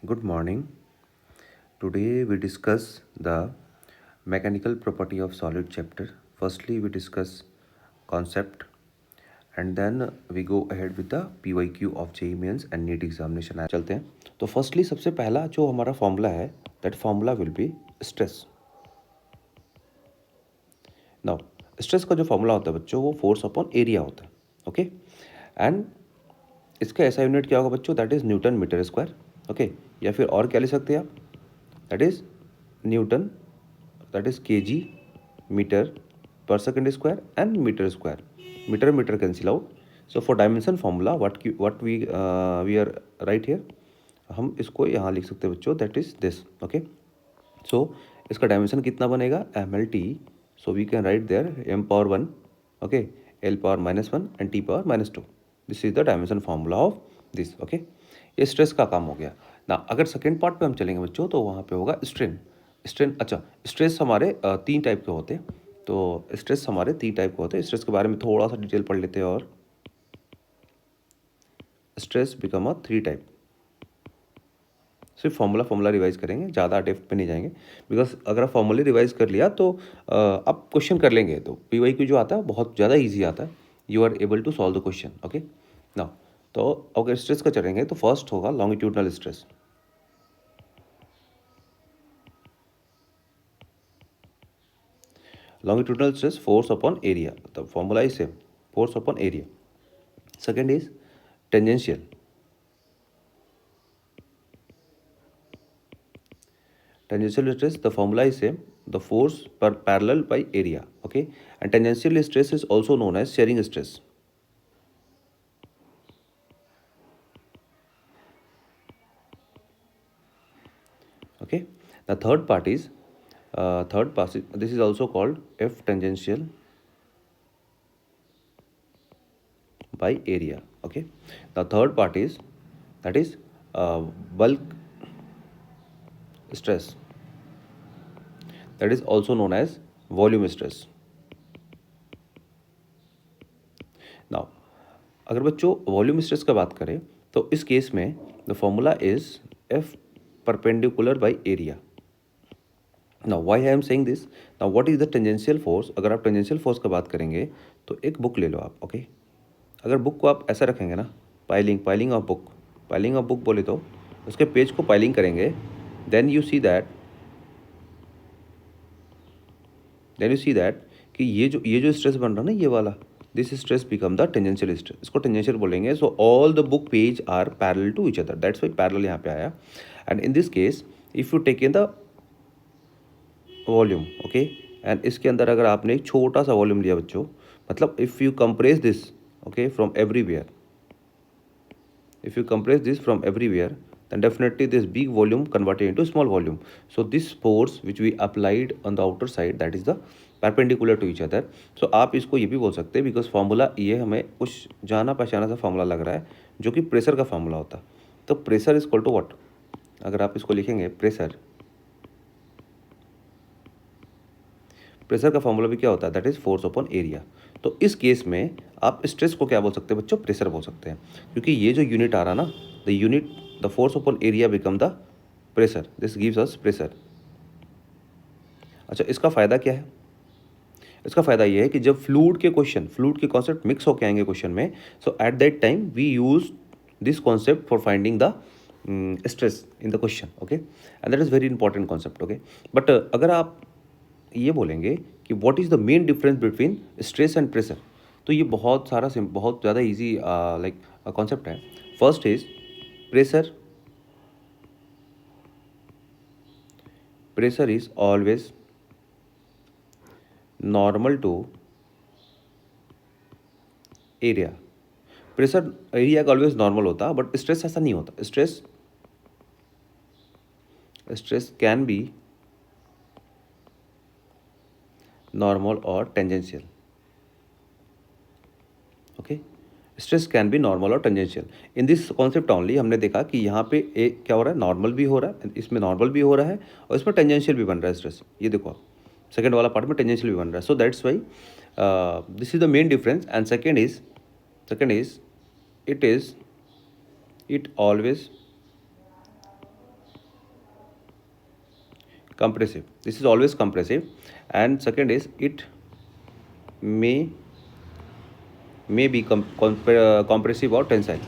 Good morning. Today we discuss the mechanical property of solid chapter. Firstly, we discuss concept and then we go ahead with the PYQ of JEE Mains and NEET examination. चलते हैं तो firstly सबसे पहला जो हमारा formula है that formula will be stress. Now stress का जो फॉर्मूला होता है बच्चों वो फोर्स अपॉन एरिया होता है. ओके एंड इसका ऐसा यूनिट क्या होगा बच्चों that is newton metre square. Okay या फिर और क्या ले सकते हैं आप that is newton that is KG metre per second square and meter square. Meter cancel out. So for dimension formula what we are right here हम इसको यहाँ लिख सकते हैं बच्चों that is this. Okay so इसका डायमेंशन कितना बनेगा M L T. So we can write there M power one okay L power minus one and T power minus two. This is the dimension formula of this. Okay ये stress का काम हो गया ना. अगर second part पे हम चलेंगे बच्चों तो वहाँ पे होगा स्ट्रेन. स्ट्रेन अच्छा स्ट्रेस हमारे तीन टाइप के होते हैं. तो स्ट्रेस हमारे तीन टाइप के होते हैं. स्ट्रेस के बारे में थोड़ा सा डिटेल पढ़ लेते हैं. और stress become a three type. सिर्फ फॉर्मूला रिवाइज करेंगे, ज़्यादा डेप्थ पे नहीं जाएंगे बिकॉज अगर आप फॉर्मूले रिवाइज कर लिया तो आप क्वेश्चन कर लेंगे तो PYQ जो आता है बहुत ज़्यादा ईजी आता है. You are able to solve the question. Okay ना तो अगर स्ट्रेस का चलेंगे तो फर्स्ट होगा longitudinal stress. longitudinal stress force upon area. The formula is same, force upon area. Second is tangential. Tangential stress, the formula is same, the force per parallel by area. Okay, and tangential stress is also known as shearing stress. Okay, the third part is this is also called F tangential by area. Okay, the third part is that is bulk stress, that is also known as volume stress. Now अगर बच्चों volume stress का बात करें तो इस case में the formula is F perpendicular by area. Now why I am saying this. Now what is the tangential force. अगर आप टेंजेंशियल फोर्स का बात करेंगे तो एक बुक ले लो आप. ओके अगर बुक को आप ऐसा रखेंगे ना पाइलिंग ऑफ बुक बोले तो उसके पेज को पाइलिंग करेंगे देन यू सी दैट कि ये जो स्ट्रेस बन रहा है ना ये वाला this stress become the tangential stress. इसको टेंजेंशियल बोलेंगे. So all the book page are parallel to each other that's why parallel यहाँ पे आया. And in this case if you take in the volume okay and इसके अंदर अगर आपने एक छोटा सा वॉल्यूम लिया बच्चों मतलब if you compress this okay from everywhere then definitely this big volume converted into small volume. So this force which we applied on the outer side that is the perpendicular to each other. So आप इसको ये भी बोल सकते हैं because formula ये हमें कुछ जाना पहचाना सा फार्मूला लग रहा है जो कि प्रेशर का फार्मूला होता है. तो pressure is equal to what. अगर आप इसको लिखेंगे प्रेशर का फॉर्मूला भी क्या होता है that is force upon area. तो इस केस में आप स्ट्रेस को क्या बोल सकते हैं बच्चों प्रेशर बोल सकते हैं क्योंकि ये जो यूनिट आ रहा ना the force upon area become the pressure. This gives us pressure. अच्छा इसका फ़ायदा क्या है. इसका फ़ायदा ये है कि जब फ्लूइड के कॉन्सेप्ट मिक्स होके आएंगे क्वेश्चन में so at that time we use this concept for finding the stress in the question. Okay and that is very important concept. Okay but अगर आप ये बोलेंगे कि what is the main difference between stress and pressure तो ये बहुत ज़्यादा easy like concept है. First is pressure is always normal to area. Pressure area का ऑलवेज नॉर्मल होता है बट स्ट्रेस ऐसा नहीं होता. स्ट्रेस कैन बी नॉर्मल और tangential. Okay stress can be normal और tangential. In this concept only हमने देखा कि यहाँ पे एक क्या हो रहा है नॉर्मल भी हो रहा है इसमें नॉर्मल भी हो रहा है और इसमें टेंजेंशियल भी बन रहा है स्ट्रेस. ये देखो आप सेकेंड वाला पार्ट में टेंजेंशियल भी बन रहा है. So that's why this is the main difference. And second is it always compressive. This is always compressive. And second is it may be compressive or tensile.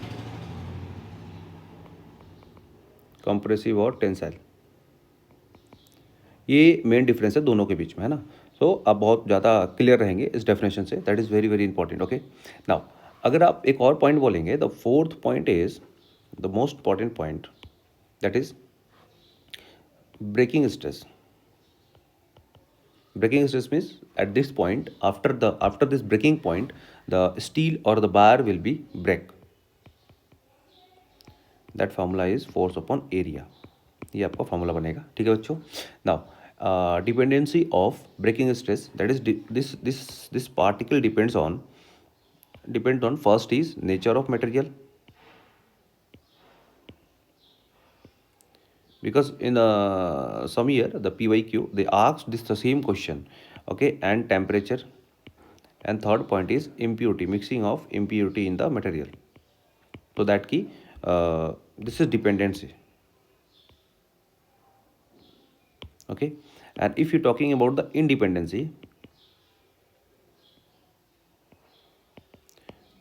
compressive और tensile, ये main difference है दोनों के बीच में, है ना. सो आप बहुत ज़्यादा क्लियर रहेंगे इस डेफिनेशन से. That is very very important. Okay, now अगर आप एक और पॉइंट बोलेंगे, the fourth point is the most important point, that is breaking stress. Breaking stress means at this point, after this breaking point, the steel or the bar will be break. That formula is force upon area. ये आपका formula बनेगा. ठीक है बच्चों. Now dependency of breaking stress, that is this particle depend on first is nature of material, because in some year the PYQ they asked this the same question. Okay, and temperature, and third point is impurity, mixing of impurity in the material. So that key this is dependency. Okay, and if you're talking about the independency,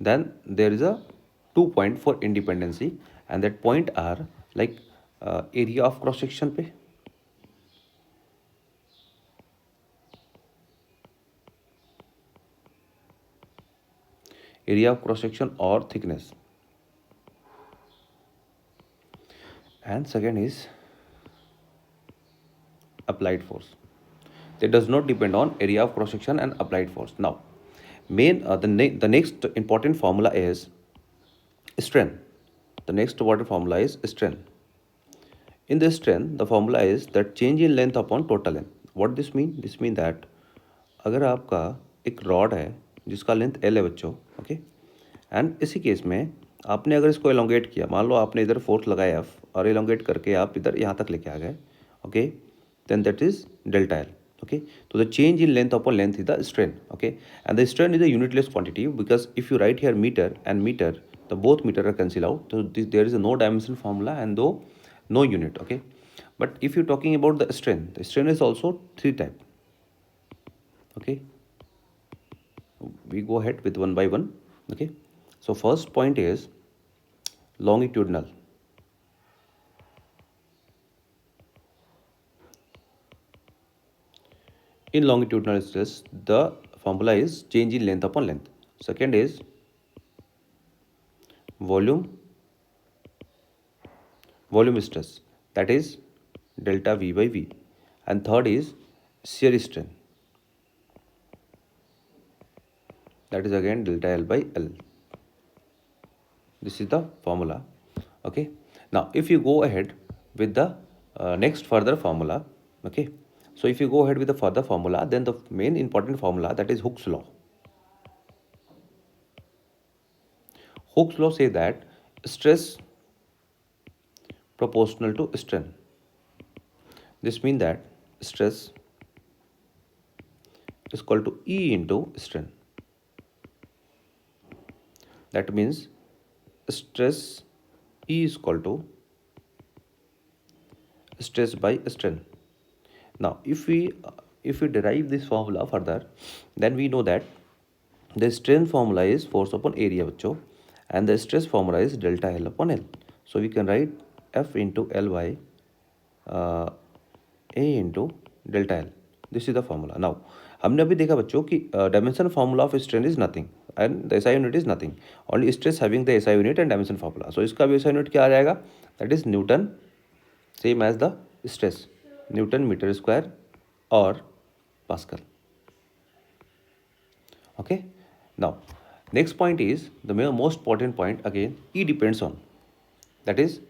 then there is a 2 point for independency, and that point are like area of cross section पे, area of cross section or thickness, and second is applied force. That does not depend on area of cross section and applied force. Now the next important formula is strain. The next important formula is strain. In this strain, the formula is that change in length upon total length. What this mean? This mean that अगर आपका एक rod है जिसका length L है बच्चों, okay, and इसी case में आपने अगर इसको एलोंगेट किया, मान लो आपने इधर फोर्स लगाया F और एलोंगेट करके आप इधर यहाँ तक लेके आ गए, okay, then that is delta L. Okay, so the change in length upon length is the strain. Okay, and the strain is a unitless quantity, because if you write here meter and meter, the both meter are cancel out, so there is a no dimension formula and though no unit. Okay, but if you're talking about the strain is also 3 type. Okay, we go ahead with one by one. Okay, so first point is longitudinal. In longitudinal stress, the formula is change in length upon length. Second is volume stress, that is delta V by V, and third is shear strain, that is again delta L by L. This is the formula. Okay, now if you go ahead with the next further formula, okay, so if you go ahead with the further formula, then the main important formula, that is Hooke's law. Hooke's law say that stress proportional to strain. This means that stress is equal to E into strain. That means stress E is equal to stress by strain. Now if we derive this formula further, then we know that the strain formula is force upon area बच्चों, and the stress formula is delta L upon L. So we can write F into L by A into delta L. This is the formula. Now हमने अभी देखा बच्चों कि dimension formula of strain is nothing and the SI unit is nothing, only stress having the SI unit and dimension formula. So इसका भी SI unit क्या आ जाएगा? That is newton, same as the stress, newton metre square और pascal. Okay, now next point is the most important point. Again, E depends on, that is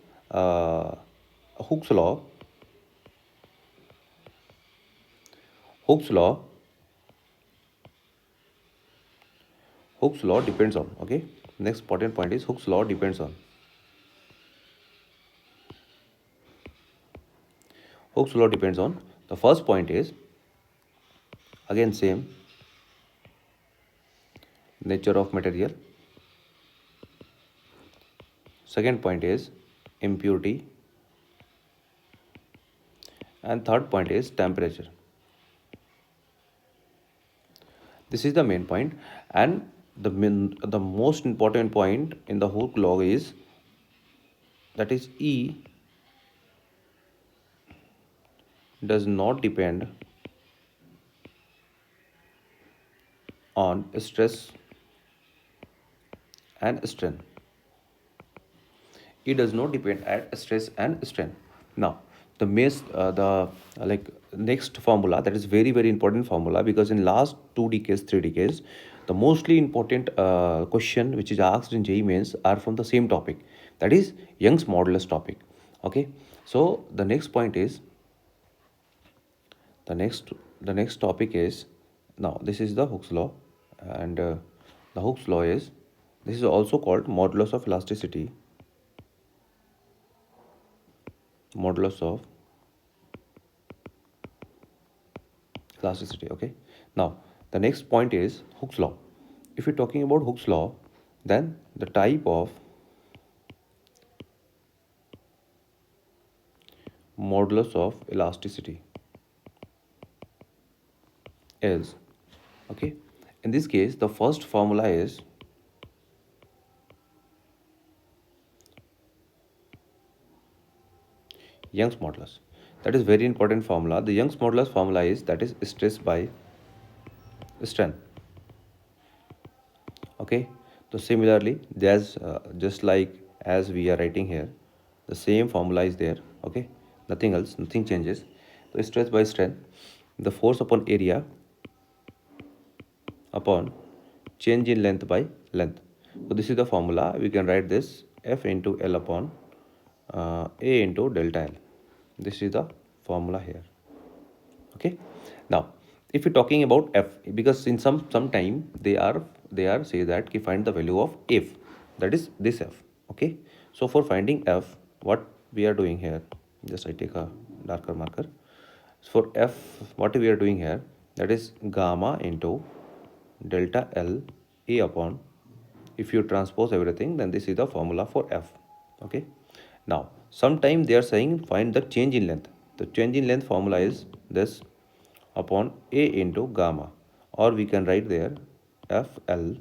Hooke's law. Hooke's law depends on. Okay, next important point is Hooke's law depends on. Hooke's law depends on. The first point is again same, nature of material. Second point is impurity, And third point is temperature. This is the main point, and the most important point in the Hooke law is that is E does not depend on stress and strain. It does not depend at stress and strain. Now, the like next formula, that is very very important formula, because in last 2 decades, 3 decades, the mostly important question which is asked in JEE mains are from the same topic, that is Young's modulus topic. Okay, so the next the next topic is, now this is the Hooke's law, and the Hooke's law is, this is also called modulus of elasticity, modulus of elasticity. Okay, now the next point is Hooke's law. If you're talking about Hooke's law, then the type of modulus of elasticity is, okay, in this case the first formula is Young's modulus. That is very important formula. The Young's modulus formula is, that is stress by strain. Okay, so similarly, there's just like as we are writing here, the same formula is there. Okay, nothing else, nothing changes. So stress by strain, the force upon area upon change in length by length. So this is the formula. We can write this F into L upon A into delta L. This is the formula here. Okay, now if you're talking about F, because in some time they are say that find the value of F, that is this F. Okay, so for finding F, what we are doing here, just I take a darker marker. So for F, what we are doing here, that is gamma into delta L A upon, if you transpose everything, then this is the formula for F. Okay, now sometime they are saying find the change in length. The change in length formula is this upon A into gamma, or we can write there FL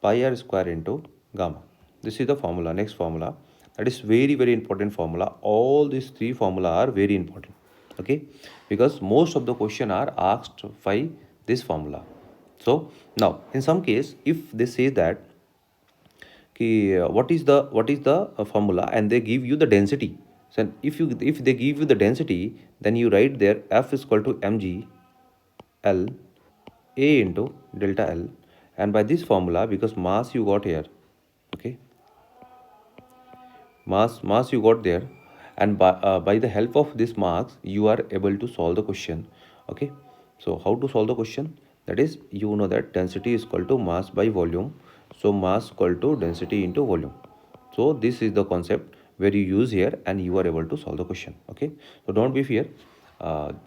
pi r square into gamma. This is the formula, next formula. That is very very important formula. All these three formula are very important. Okay, because most of the question are asked by this formula. So now in some case, if they say that what is the formula, and they give you the density, so if they give you the density, then you write there F is equal to mg L A into delta L, and by this formula, because mass you got here, okay, mass you got there, and by the help of this mass you are able to solve the question. Okay, so how to solve the question, that is, you know that density is equal to mass by volume, so mass equal to density into volume. So this is the concept where you use here, and you are able to solve the question. Okay, so don't be fear,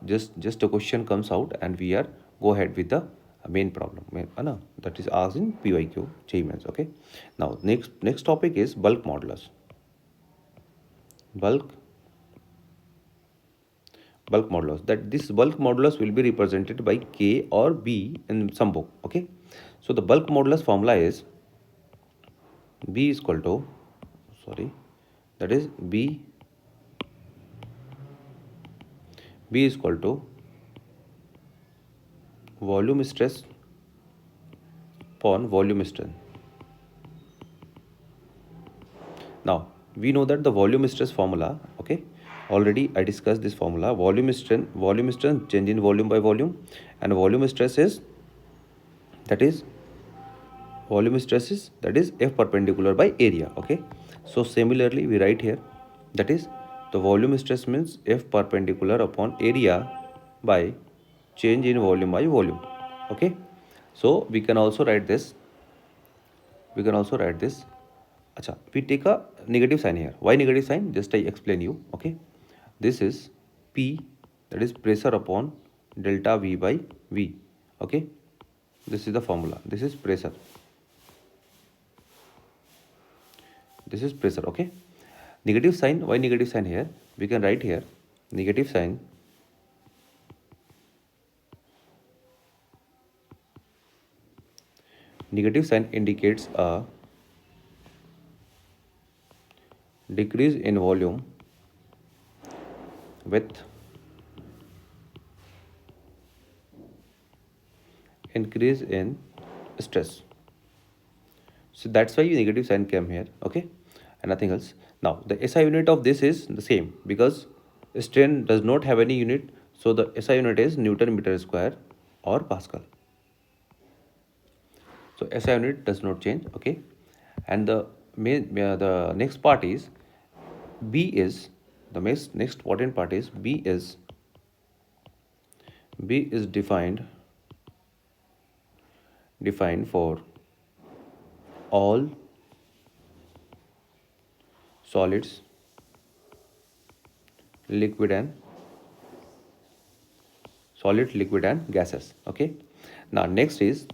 just a question comes out, and we are go ahead with the main problem, no, that is asked in PYQ achievements. Okay, now next topic is bulk modulus. bulk bulk modulus, that this bulk modulus will be represented by K or B in some book. Okay, so the bulk modulus formula is B is equal to, sorry, that is B is equal to volume stress upon volume strain. Now we know that the volume stress formula, okay, already I discussed this formula. Volume strain change in volume by volume, and volume stress is, that is volume stress is, that is F perpendicular by area. Okay, so similarly we write here, that is the volume stress means F perpendicular upon area by change in volume by volume. Okay, so we can also write this, Acha, we take a negative sign here. Why negative sign? Just I explain you. Okay, this is P, that is pressure upon delta V by V. Okay, this is the formula. This is pressure. This is pressure. Okay, negative sign. Why negative sign here? We can write here negative sign indicates a decrease in volume with increase in stress. So that's why negative sign came here, okay, and nothing else. Now the SI unit of this is the same because strain does not have any unit, so the SI unit is Newton meter square or Pascal. So SI unit does not change, okay, and the next part is B is the next important part is B is defined for all solids, liquid and gases, okay. Now next is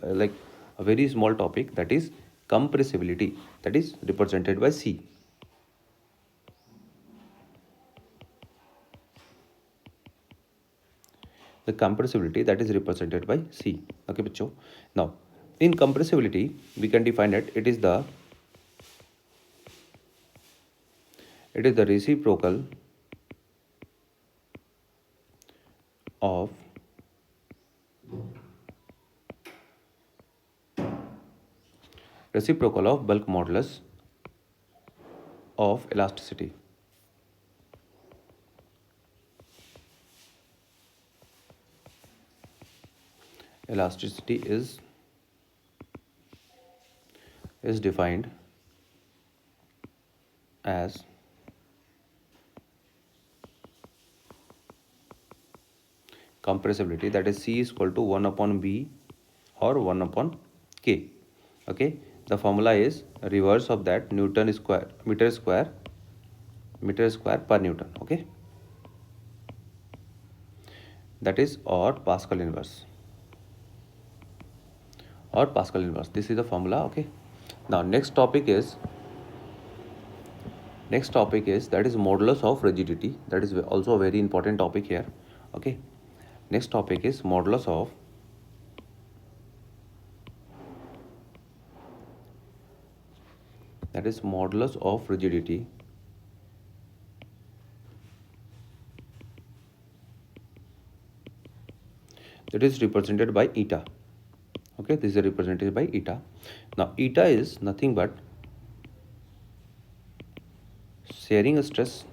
like a very small topic, that is compressibility, that is represented by C. The compressibility that is represented by C, okay bachcho. Now in compressibility we can define it is the reciprocal of bulk modulus of elasticity. Elasticity is defined as compressibility, that is C is equal to 1 upon B or 1 upon K, okay. The formula is reverse of that, Newton square meter square per Newton, okay, that is or Pascal inverse. This is the formula, okay. Now next topic is that is modulus of rigidity, that is also a very important topic here, okay. Next topic is modulus of rigidity, that is represented by eta, okay. This is represented by eta. Now eta is nothing but shearing stress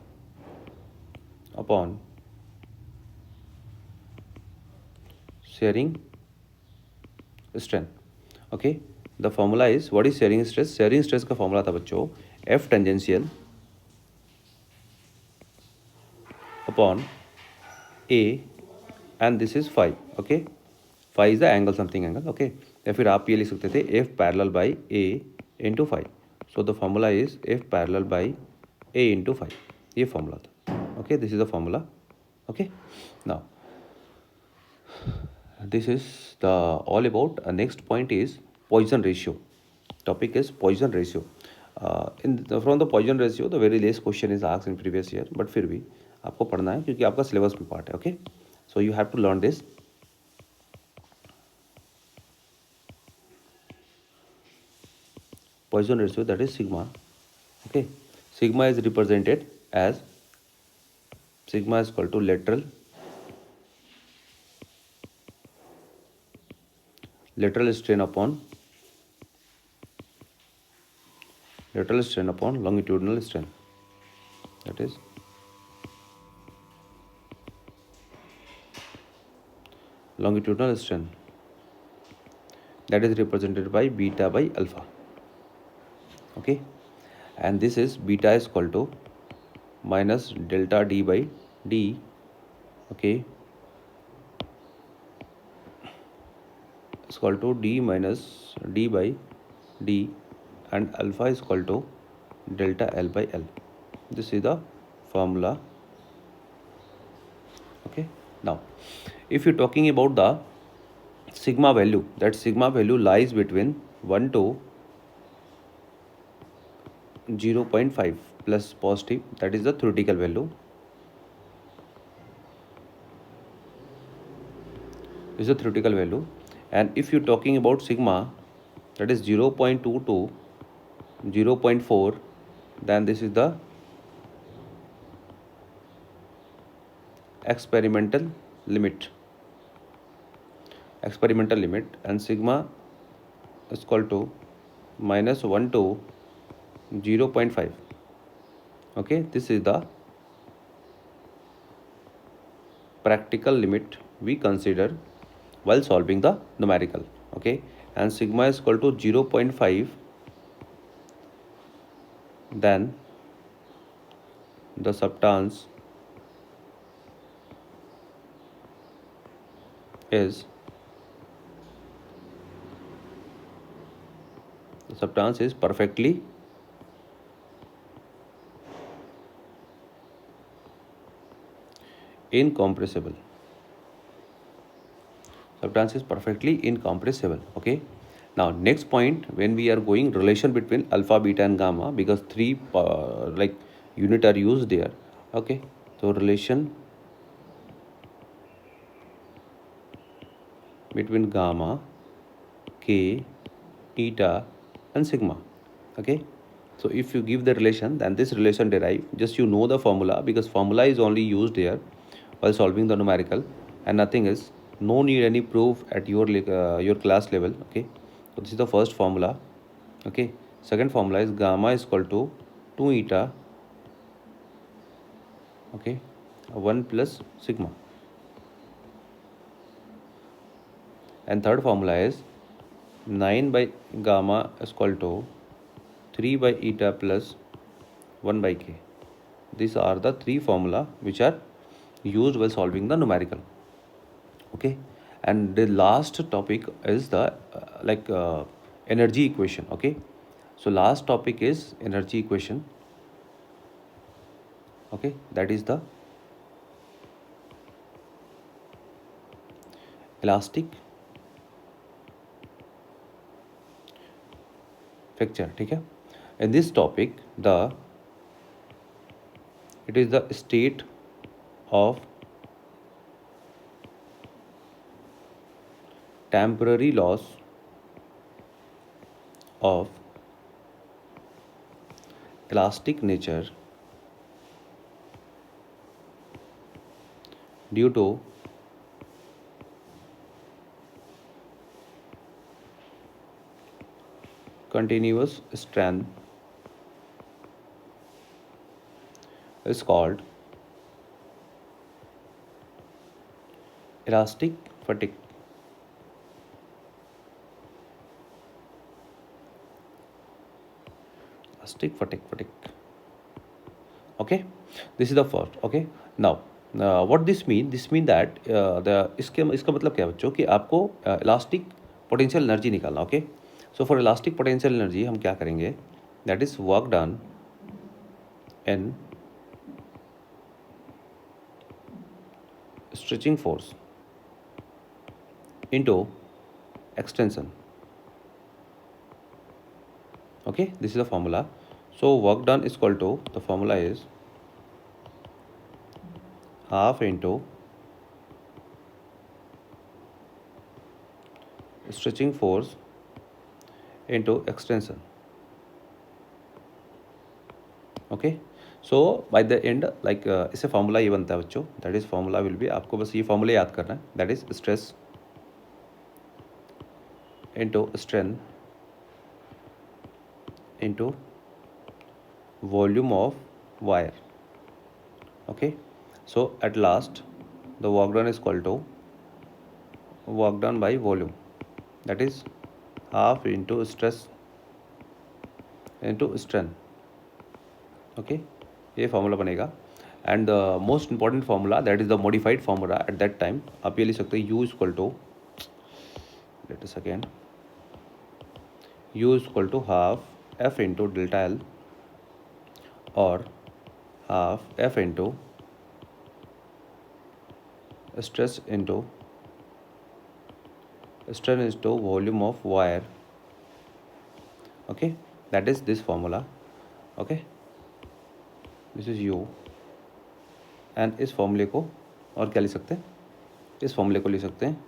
upon shearing strain, okay. The formula is, what is shearing stress? Shearing stress का formula था बच्चों F tangential upon A and this is phi, okay. Phi is the angle, something angle, okay. या फिर आप ये लिख सकते थे F parallel by A into phi. So the formula is F parallel by A into phi. ये formula था, okay. This is the formula, okay. Now this is the all about next point is Poisson ratio. Topic is Poisson ratio. From the Poisson ratio the very last question is asked in previous year, but फिर भी आपको पढ़ना है क्योंकि आपका syllabus में part है, okay. So you have to learn this. Poisson ratio, that is sigma, okay. Sigma is represented as sigma is equal to lateral strain upon longitudinal strain, that is longitudinal strain, that is represented by beta by alpha, okay. And this is beta is equal to minus delta d by d, okay, is equal to d minus d by d, and alpha is equal to delta L by L. This is the formula, okay. Now if you're talking about the sigma value, that sigma value lies between 1 to 0.5 plus positive, that is the theoretical value, is the theoretical value. And if you're talking about sigma, that is 0.2 to 0.4, then this is the experimental limit. And sigma is equal to -1 to 0.5. Okay, this is the practical limit we consider while solving the numerical. Okay, and sigma is equal to 0.5, then the substance is perfectly incompressible. Substance is perfectly incompressible. Okay, now next point, when we are going relation between alpha, beta and gamma, because three like unit are used there. Okay, so relation between gamma, k, eta and sigma. Okay, so if you give the relation, then this relation derive, just you know the formula, because formula is only used here while solving the numerical, and nothing else. No need any proof at your class level. Okay, so this is the first formula. Okay, second formula is gamma is equal to 2 eta, okay, 1 plus sigma. And third formula is 9 by gamma is equal to 3 by eta plus 1 by k. These are the three formula which are used while solving the numerical. Okay, and the last topic is the energy equation. Okay, so last topic is energy equation. Okay, that is the elastic fracture. ठीक है, in this topic it is the state of temporary loss of elastic nature due to continuous strength is called elastic fatigue. Okay, this is the first. Okay, now what this mean that the इसका मतलब क्या है बच्चों कि आपको elastic potential energy निकालना. Okay, so for elastic potential energy हम क्या करेंगे, that is work done in stretching force into extension. Okay, this is the formula. So work done is equal to, the formula is half into stretching force into extension. Okay, so by the end इससे formula ये बनता है बच्चों, that is formula will be, आपको बस ये formula याद करना है, that is stress into strength into volume of wire. Okay, so at last the work done is equal to work done by volume, that is half into stress into strength. Okay, ये formula बनेगा. And the most important formula, that is the modified formula at that time, आप ये लिख सकते हैं U equal to, let us again, U equal to half F into delta L और half F into stress into strain into volume of wire. Okay, that is this formula. Okay, this is U, and इस फॉर्मूले को और क्या लिख सकते हैं, इस फॉर्मूले को लिख सकते हैं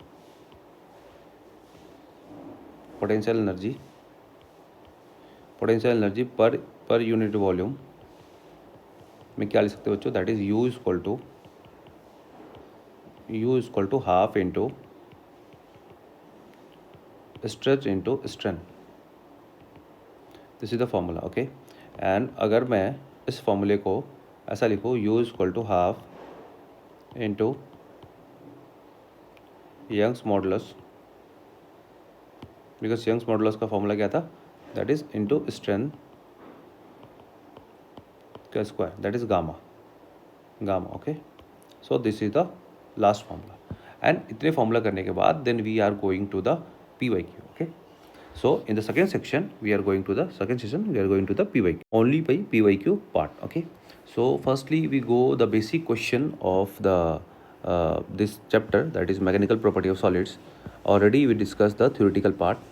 potential energy per unit volume में क्या लिख सकते हो बच्चों, that is U equal to half into stretch into strain. This is the formula, okay. And अगर मैं इस फॉर्मूले को ऐसा लिखूँ, U equal to half into Young's modulus, because Young's modulus का फॉर्मूला क्या था, दैट इज इंटू स्ट्रेन का square, that is gamma, okay. So this is the last formula. And इतने फॉर्मूला करने के बाद then we are going to the PYQ, okay. So in the second section we are going to the PYQ, only by PYQ part, okay. So firstly we go the basic question of the this chapter, that is mechanical property of solids. Already we discussed the theoretical part.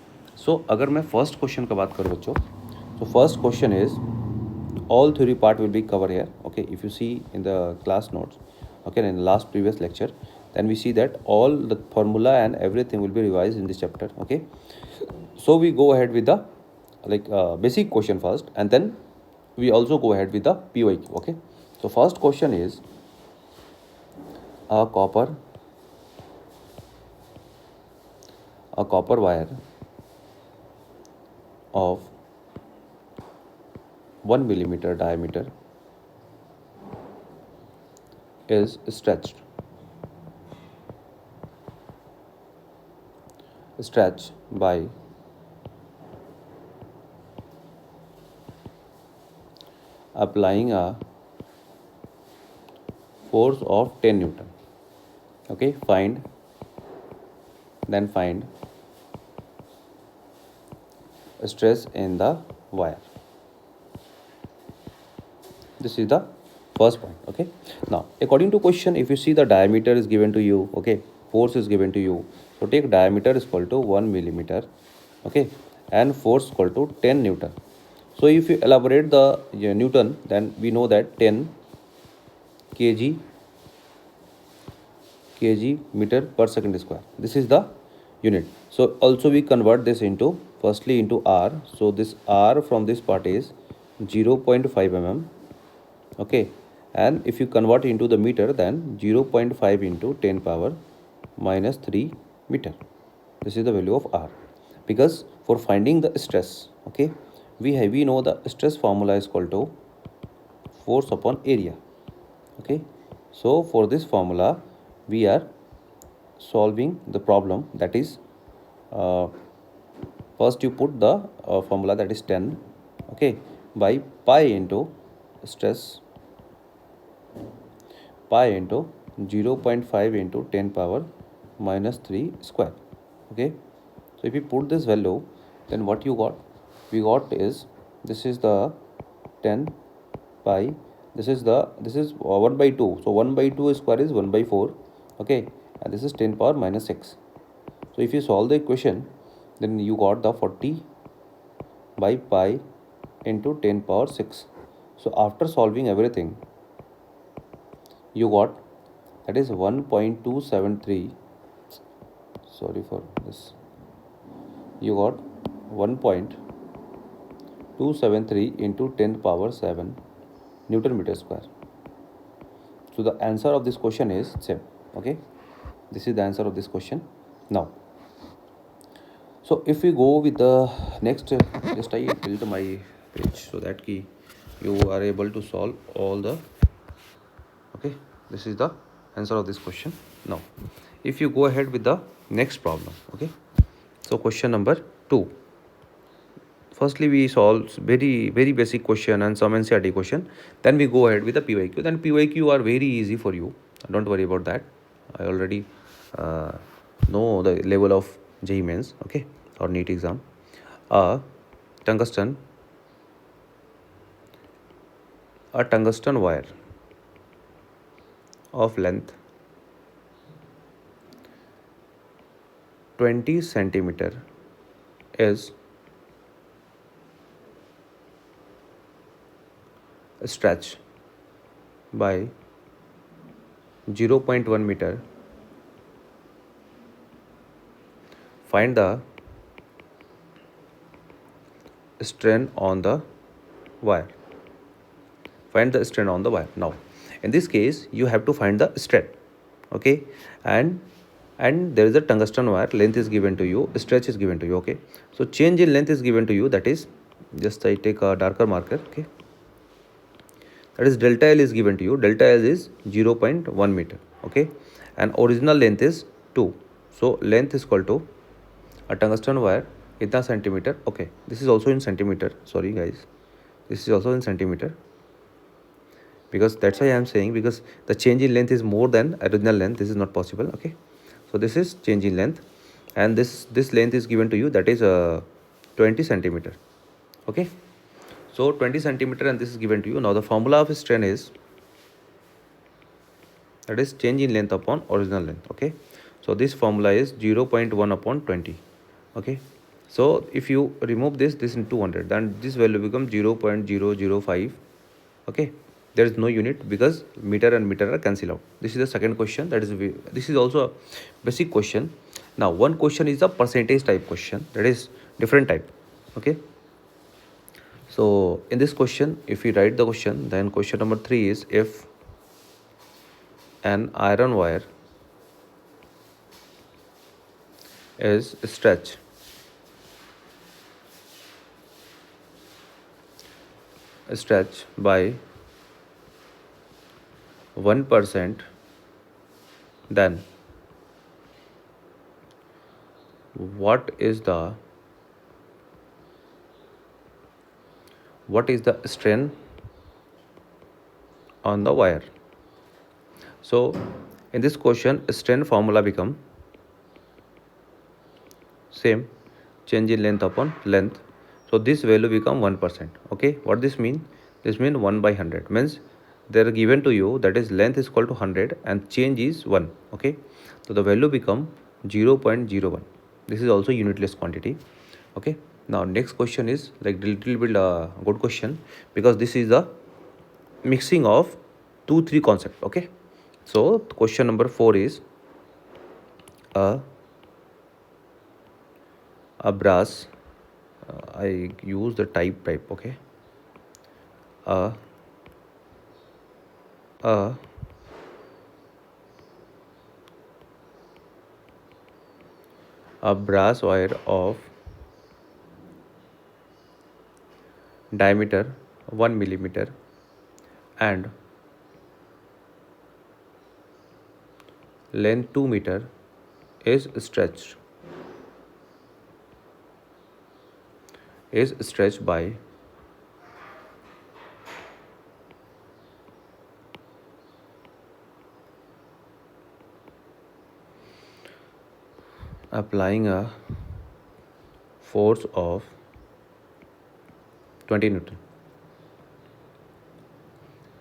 So अगर मैं first question का बात करूँ बच्चों, so first question is all theory part will be covered here, okay. If you see in the class notes, okay, in the last previous lecture, then we see that all the formula and everything will be revised in this chapter, okay. So we go ahead with the basic question first, and then we also go ahead with the PYQ, okay. So first question is a copper wire of 1 millimeter diameter is stretched by applying a force of 10 Newton, okay. Find stress in the wire. This is the first point, okay. Now according to question, if you see the diameter is given to you, okay, force is given to you, so take diameter is equal to 1 millimeter, okay, and force equal to 10 Newton. So if you elaborate the Newton, then we know that 10 kg meter per second square, this is the unit. So also we convert this into firstly into R. So this R from this part is 0.5 mm, okay. And if you convert into the meter, then 0.5 into 10 power minus 3 meter. This is the value of R. Because for finding the stress, okay, we know the stress formula is equal to force upon area, okay. So for this formula we are solving the problem, that is first you put the formula, that is 10, okay, by pi into stress, pi into 0.5 into 10 power minus 3 square, okay. So if you put this value, then what you got, we got is, this is the 10 pi, this is 1 by 2, so 1 by 2 square is 1 by 4, okay, and this is 10 power minus 6. So if you solve the equation, then you got the 40 by pi into 10 power 6. So after solving everything, you got, that is 1.273, sorry for this, you got 1.273 into 10 power 7 Newton meter square. So the answer of this question is same, okay. This is the answer of this question. Now, so if we go with the next, just I build my page so that you are able to solve all the, okay. This is the answer of this question. Now if you go ahead with the next problem, okay. So question number 2, firstly we solve very basic question and some NCERT question, then we go ahead with the PYQ. Then PYQ are very easy for you, don't worry about that. I already know the level of JEE Mains, okay, or NEET exam. A tungsten wire of length 20 centimeter is stretched by 0.1 meter. Find the strain on the wire. Find the strain on the wire. Now in this case you have to find the strain. Okay, and there is a tungsten wire, length is given to you, stretch is given to you. Okay, so change in length is given to you, that is, just I take a darker marker. Okay, that is delta L is given to you. Delta L is 0.1 meter. Okay, and original length is 2. So length is equal to a tungsten wire itna centimeter. Okay, this is also in centimeter, sorry guys, this is also in centimeter, because that's why I am saying, because the change in length is more than original length, this is not possible. Okay, so this is change in length, and this length is given to you, that is 20 centimeter. Okay, so 20 centimeter and this is given to you. Now the formula of strain is, that is change in length upon original length. Okay, so this formula is 0.1 upon 20. Okay, so if you remove this in 200, then this value becomes 0.005. Okay, there is no unit because meter and meter are cancelled out. This is the second question. This is also a basic question. Now one question is a percentage type question, that is different type. Okay, so in this question, if we write the question, then question number 3 is, if an iron wire is stretched by 1%, then what is the strain on the wire? So in this question, strain formula become same, change in length upon length. So this value become 1%. Okay, what this mean? This means 1 by 100, means they are given to you, that is length is equal to 100 and change is 1. Okay, so the value become 0.01. This is also unitless quantity. Okay, now next question is like little bit good question, because this is the mixing of 2-3 concept. Okay, so question number 4 is, a brass, I use the type. Okay, a brass wire of diameter 1 millimeter and length 2 meter is stretched by applying a force of 20 Newton.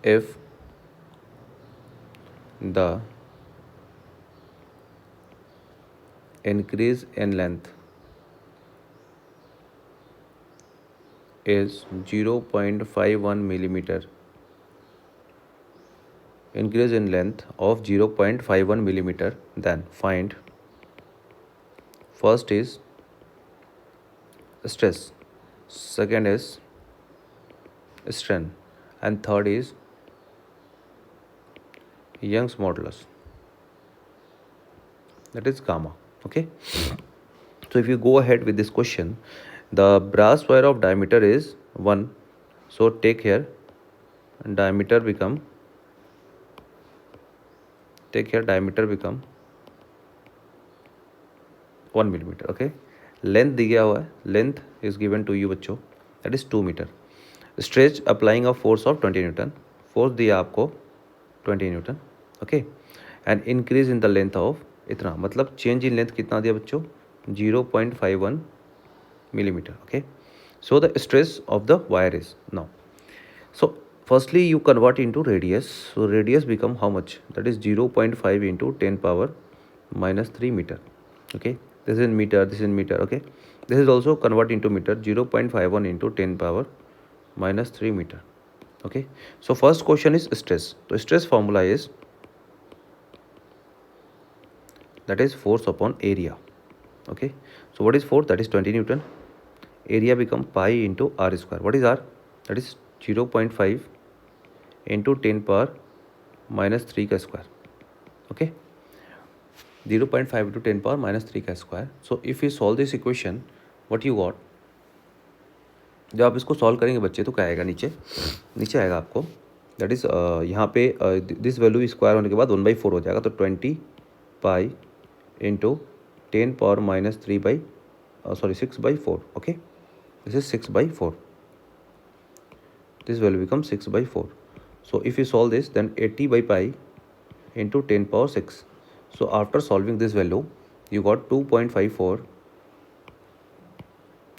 If the increase in length is 0.51 millimeter, increase in length of 0.51 millimeter, then find first is stress, second is strain, and third is Young's modulus, that is gamma. Okay, so if you go ahead with this question, the brass wire of diameter is 1, so take here diameter become 1 millimeter. Okay, length दिया हुआ है, length is given to you बच्चों, that is 2 meter. Stretch applying a force of 20 Newton, force दिया आपको 20 Newton. Okay, and increase in the length of इतना, मतलब change in length कितना दिया बच्चों, 0.51 millimeter. Okay, so the stress of the wire is now. So firstly you convert into radius, so radius become how much, that is 0.5 into 10 power minus 3 meter. Okay, this is in meter, this is in meter. Okay, this is also convert into meter, 0.51 into 10 power minus 3 meter. Okay, so first question is stress. So stress formula is, that is force upon area. Okay, so what is force, that is 20 Newton, area become pi into r square. What is r? That is 0.5 into 10 power minus 3 का square. Okay, 0.5 into 10 power minus 3 का square. So if you solve this equation, what you got? जब आप इसको solve करेंगे बच्चे तो क्या आएगा, नीचे आएगा आपको, दैट इज़ यहाँ पे दिस वैल्यू स्क्वायर होने के बाद 1/4 हो जाएगा, तो 20 pi into 10 power minus 6/4. Okay, this is 6/4. This value becomes 6/4. So if you solve this, then 80 by pi into 10 power 6. So after solving this value, you got 2.54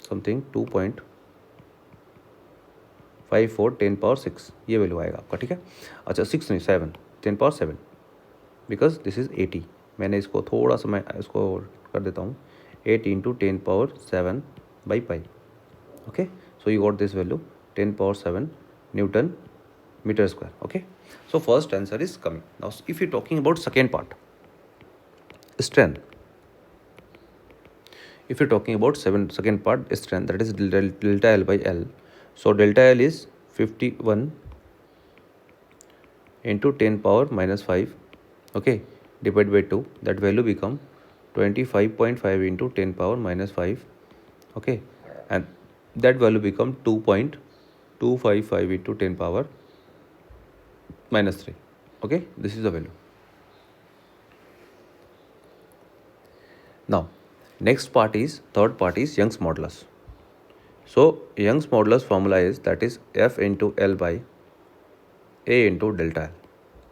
something, 2.54 10 power 6, ये value आएगा आपका. ठीक है, अच्छा 6 नहीं 7, 10 power 7, बिकॉज दिस इज़ 80. मैंने इसको थोड़ा सा मैं इसको कर देता हूँ, 8 into 10 power 7 by pi. Okay, so you got this value 10 power 7 Newton meter square. Okay, so first answer is coming. Now if you're talking about second part, strength, if you're talking about second part strength, that is delta L by L. So delta L is 51 into 10 power minus 5, okay, divided by 2. That value become 25.5 into 10 power minus 5, okay, and that value become 2.255 into 10 power minus 3. Okay, this is the value. Now next part is, third part is Young's modulus. So Young's modulus formula is, that is F into L by A into delta L.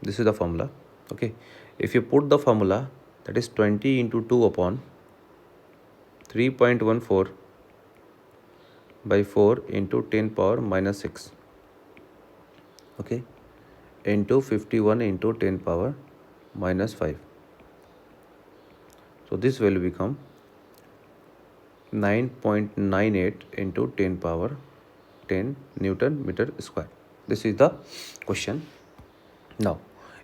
This is the formula. Okay, if you put the formula, that is 20 into 2 upon 3.14 by 4 into 10 power minus 6, okay, into 51 into 10 power minus 5. So this value become 9.98 into 10 power 10 Newton meter square. This is the question. Now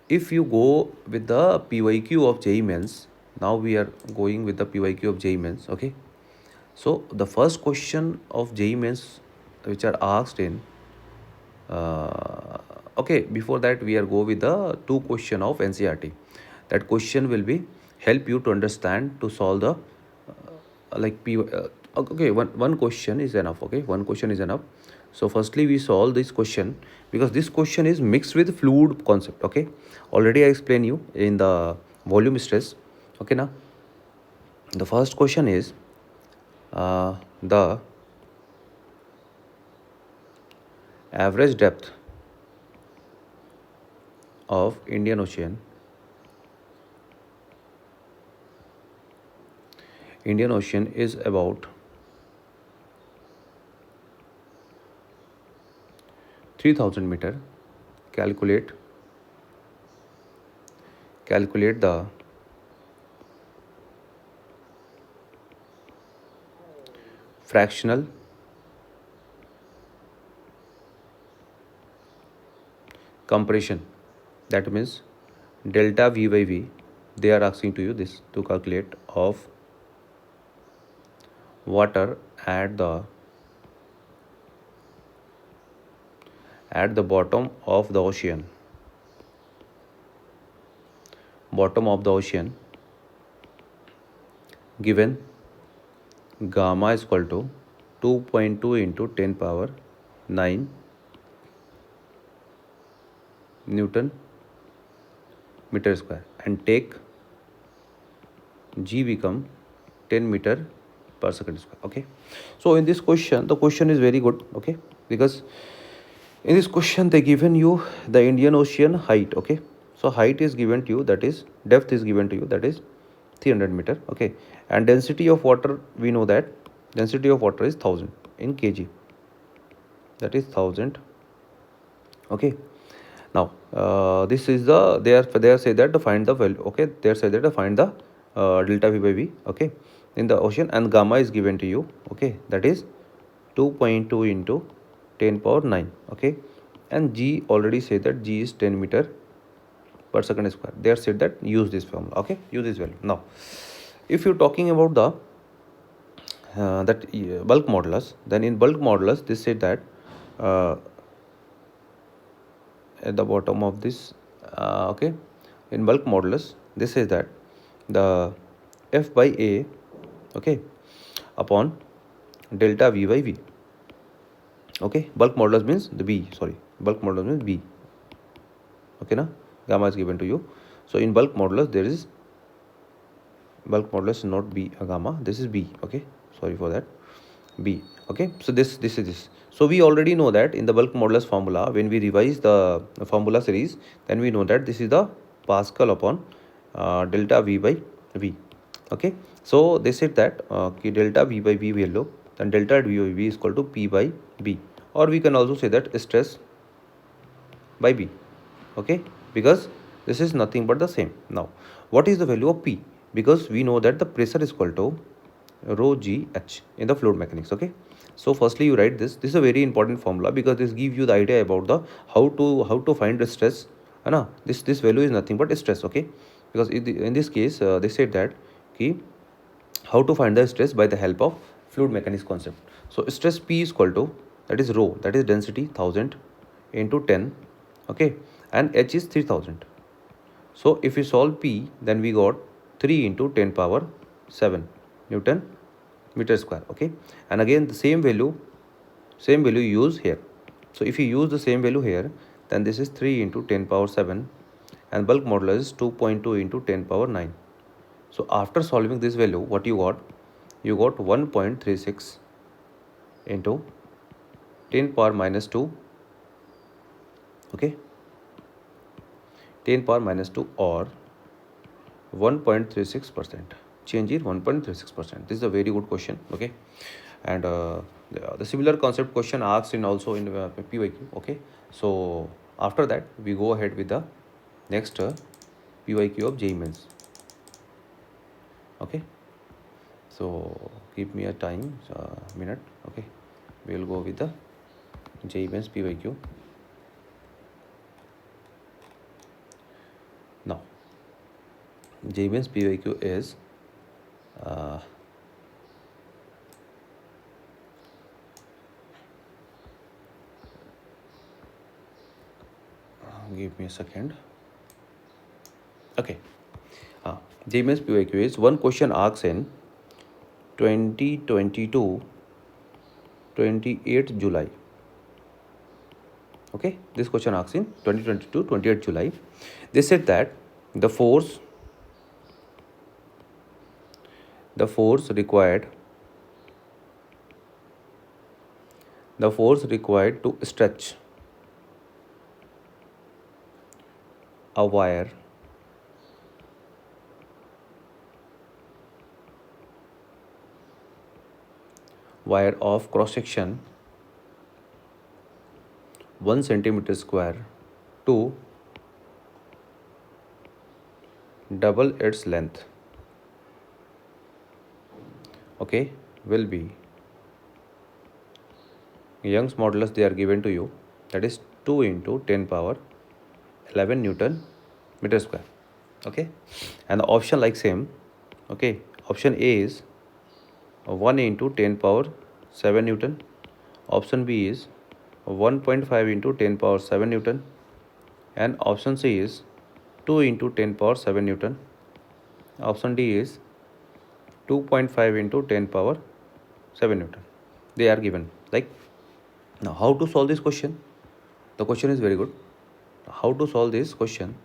if you go with the PYQ of JEE Mains, now we are going with the PYQ of JEE Mains. Okay, so the first question of JEE Mains which are asked in okay, before that we are go with the 2 question of NCERT. That question will be help you to understand to solve the okay, one question is enough. Okay, one question is enough. So firstly we solve this question, because this question is mixed with fluid concept. Okay, already I explained you in the volume stress. Okay, now the first question is the average depth of Indian Ocean is about 3000 meter. Calculate the fractional compression, that means delta V by V. They are asking to you this to calculate of water at the bottom of the ocean, given gamma is equal to 2.2 into 10 power 9 Newton meter square, and take G become 10 meter per second square. Okay, so in this question, the question is very good. Okay, because in this question they given you the Indian Ocean height. Okay, so height is given to you, that is depth is given to you, that is 300 meter. Okay, and density of water, we know that density of water is 1000 in kg, that is 1000. Okay, now this is the they are say that to find the value. Okay, they are say that to find the delta V by V, okay, in the ocean, and gamma is given to you. Okay, that is 2.2 into 10 power 9. Okay, and G already said that G is 10 meter per second square. They are said that use this formula. Okay, use this value. Now if you're talking about the that bulk modulus. Then in bulk modulus, this said that at the bottom of this, okay, in bulk modulus, this says that the F by A, okay, upon delta V by V. Okay, bulk modulus means the B, sorry, bulk modulus means B. Okay, now gamma is given to you. So in bulk modulus, there is bulk modulus, not B, gamma, this is B. Okay, sorry for that, B. Okay, so this is this. So we already know that in the bulk modulus formula, when we revise the formula series, then we know that this is the Pascal upon delta V by V. Okay, so they said that delta V by V value, then delta V by V is equal to P by B, or we can also say that stress by B. Okay, because this is nothing but the same. Now what is the value of P? Because we know that the pressure is equal to rho g h in the fluid mechanics. Okay, so firstly you write this. This is a very important formula because this gives you the idea about the how to find the stress. This value is nothing but stress. Okay, because in this case they said that key how to find the stress by the help of fluid mechanics concept. So stress P is equal to, that is rho, that is density 1000 into 10. Okay, and h is 3000. So if we solve P, then we got 3 into 10 power 7 Newton meter square. Okay, and again the same value use here. So if you use the same value here, then this is 3 into 10 power 7, and bulk modulus is 2.2 into 10 power 9. So after solving this value, what you got? You got 1.36 into 10 power minus 2. Okay, 10 power minus 2, or 1.36%. Change it 1.36%. This is a very good question. Okay, and the similar concept question asked in also in PYQ. Okay, so after that we go ahead with the next PYQ of JEE Mains. Okay, so give me a time, minute. Okay, we will go with the JEE Mains PYQ. Now JEE Mains PYQ is give me a second. Okay, JEE Mains PYQ is one question asked in 2022 28th July. Okay, this question asked in 2022 28th July. They said that the force required to stretch a wire of cross section 1 centimeter square to double its length, okay, will be Young's modulus they are given to you, that is 2 into 10 power 11 Newton meter square. Okay, and the option like same. Okay, option A is 1 into 10 power 7 Newton. Option B is 1.5 into 10 power 7 Newton. And option C is 2 into 10 power 7 Newton. Option D is 2.5 into 10 power 7 Newton. They are given. Like, now how to solve this question? The question is very good. How to solve this question?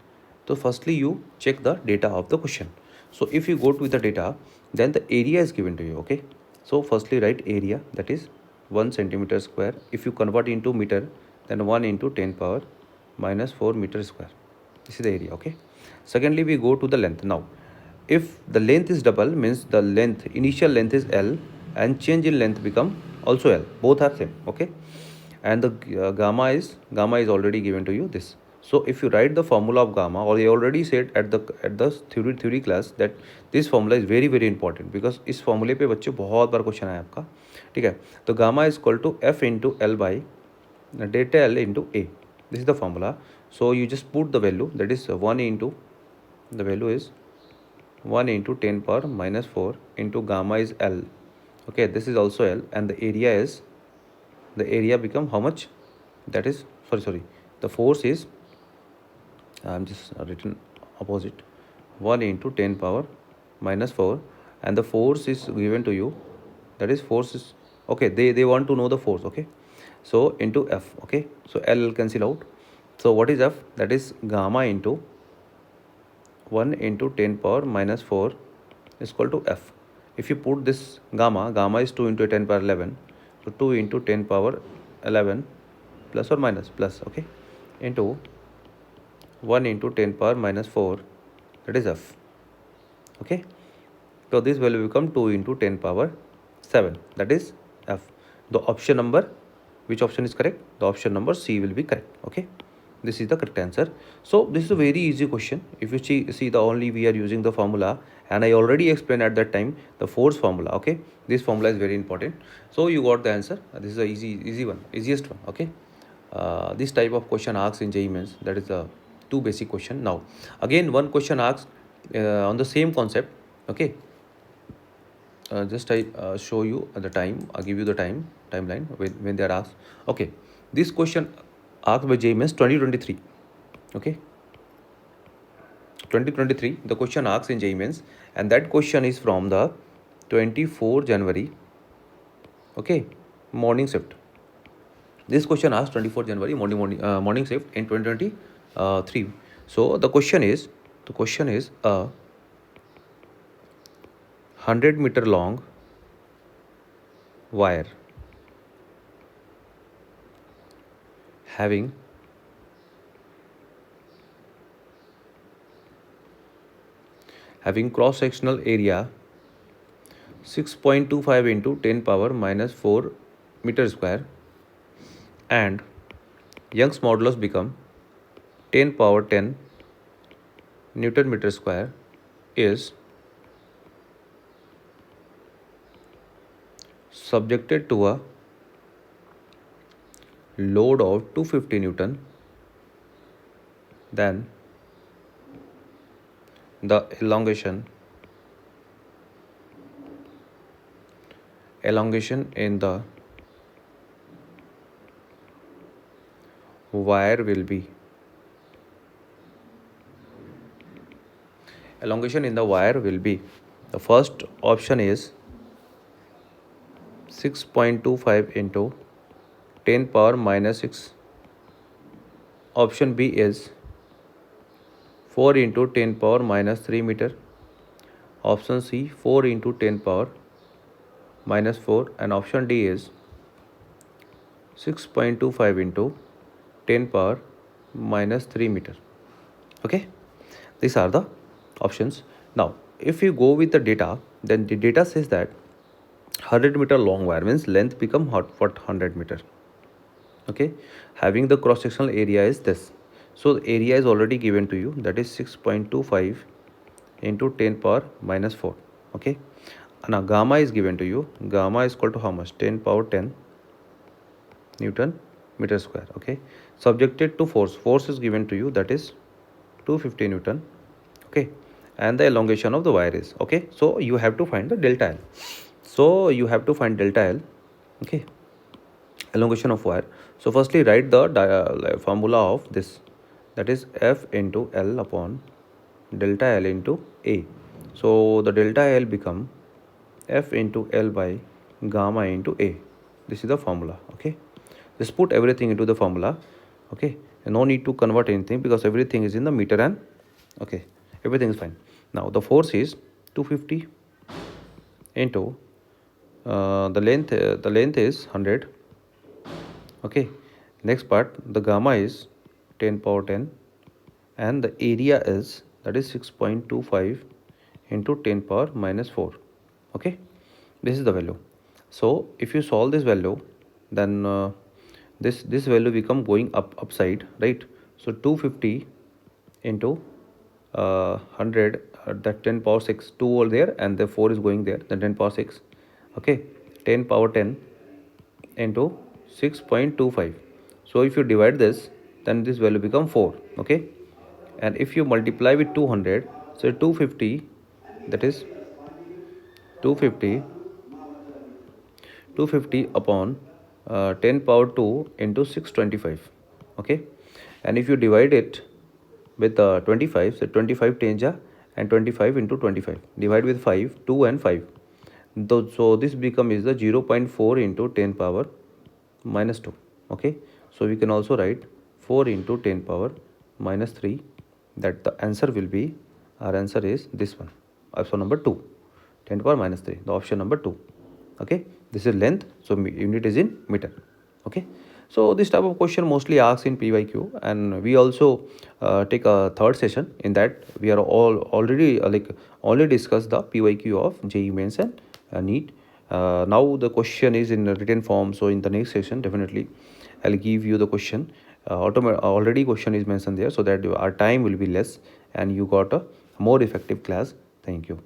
So firstly you check the data of the question. So if you go to the data, then the area is given to you. Okay, so firstly write area, that is 1 centimeter square. If you convert into meter, then 1 into 10 power minus 4 meter square. This is the area. Okay, secondly we go to the length. Now if the length is double, means the length, initial length is L and change in length become also L, both are same. Okay, and the gamma is already given to you this. So if you write the formula of gamma, or they already said at the theory class that this formula is very very important, because इस formula पे बच्चे बहुत बार question आया आपका, ठीक है. तो gamma is equal to F into L by delta L into A. This is the formula. So you just put the value, that is 1 into, the value is 1 into 10 power minus 4 into gamma is L, Okay, this is also L, and the area become how much? That is, sorry, the force is, I'm just written opposite, 1 into 10 power minus 4, and the force is given to you, that is force is, okay, they want to know the force, okay, so into F, okay, so L cancel out. So what is F? That is gamma into 1 into 10 power minus 4 is equal to F. If you put this gamma is 2 into 10 power 11, so 2 into 10 power 11 plus or minus plus, okay, into 1 into 10 power minus 4, that is F, okay. So this value become 2 into 10 power 7, that is F. The option number, which option is correct? The option number C will be correct, okay. This is the correct answer. So this is a very easy question. If you see the only we are using the formula, and I already explained at that time the force formula, okay. This formula is very important. So you got the answer. This is a easy one, easiest one, okay. This type of question asked in JEE Mains, that is the two basic question. Now again one question asked on the same concept, okay. Just I show you the time. I'll give you the timeline when they are asked. Okay, this question asked by JEE Mains 2023. Okay, 2023. The question asked in JEE Mains, and that question is from the 24 January. Okay, morning shift. This question asked 24 January morning shift in 2023. So the question is a 100-meter long wire having cross-sectional area 6.25 into 10 power minus 4 meter square, and Young's modulus become 10 power 10 Newton meter square, is subjected to a load of 250 Newton, then the elongation in the wire will be the first option is 6.25 into 10 power minus 6. Option B is 4 into 10 power minus 3 meter. Option C 4 into 10 power minus 4, and option D is 6.25 into 10 power minus 3 meter. Okay, these are the options. Now if you go with the data, then the data says that 100-meter long wire means length become what 100 meter, okay, having the cross sectional area is this. So the area is already given to you, that is 6.25 into 10 power minus 4, okay. Now gamma is given to you, gamma is equal to how much? 10 power 10 Newton meter square, okay. Subjected to force is given to you, that is 250 Newton, okay, and the elongation of the wire is, okay. So you have to find the delta L. So you have to find delta L, okay, elongation of wire. So firstly write the formula of this, that is F into L upon delta L into A. So the delta L become F into L by gamma into A. This is the formula, okay. Just put everything into the formula, okay, and no need to convert anything because everything is in the meter, and okay, everything is fine. Now the force is 250 into the length is 100, okay. Next part, the gamma is 10 power 10, and the area is, that is 6.25 into 10 power minus 4, okay. This is the value. So if you solve this value, then this value become going upside, right? So 250 into 100, that 10 power 6, 2 over there and the 4 is going there, then 10 power 6, okay, 10 power 10 into 6.25. So if you divide this, then this value become 4, okay. And if you multiply with 200, so 250, that is 250 250 upon 10 power 2 into 625. Okay, and if you divide it with 25, so 25 10 ja and 25 into 25, divide with 5, 2 and 5. So this become is the 0.4 into 10 power minus 2. Okay, so we can also write 4 into 10 power minus 3, that the answer will be, our answer is this one, option number 2, 10 power minus 3, the option number 2. Okay, this is length, so unit is in meter. Okay, so this type of question mostly asked in PYQ, and we also take a third session. In that we are all already already discussed the PYQ of JEE Mains and NEET. Now the question is in written form, so in the next session definitely I'll give you the question. Already question is mentioned there, so that our time will be less and you got a more effective class. Thank you.